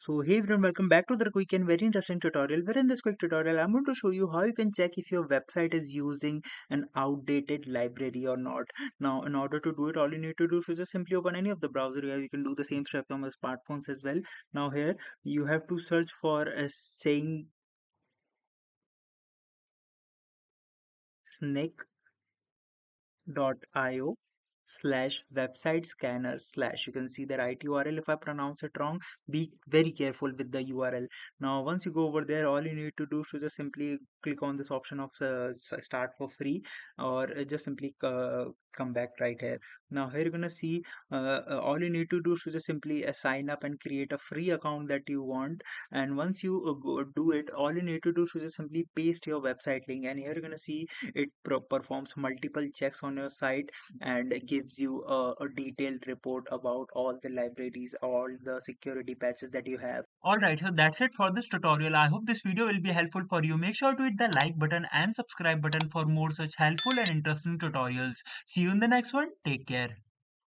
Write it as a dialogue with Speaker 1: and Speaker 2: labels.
Speaker 1: So hey everyone, welcome back to the quick and very interesting tutorial. Where in this quick tutorial, I'm going to show you how you can check if your website is using an outdated library or not. Now, in order to do it, all you need to do is just simply open any of the browser here. You can do the same step on the smartphones as well. Now here, you have to search for a saying snake.io slash website scanner slash. You can see the right URL. If I pronounce it wrong, be very careful with the URL. Now once you go over there, all you need to do is just simply click on this option of start for free, or just simply come back right here. Now here you're gonna see all you need to do is just simply sign up and create a free account that you want. And once you do it, all you need to do is just simply paste your website link, and here you're gonna see it performs multiple checks on your site and gives you a detailed report about all the libraries, all the security patches that you have. Alright, so that's it for this tutorial. I hope this video will be helpful for you. Make sure to hit the like button and subscribe button for more such helpful and interesting tutorials. See you in the next one. Take care.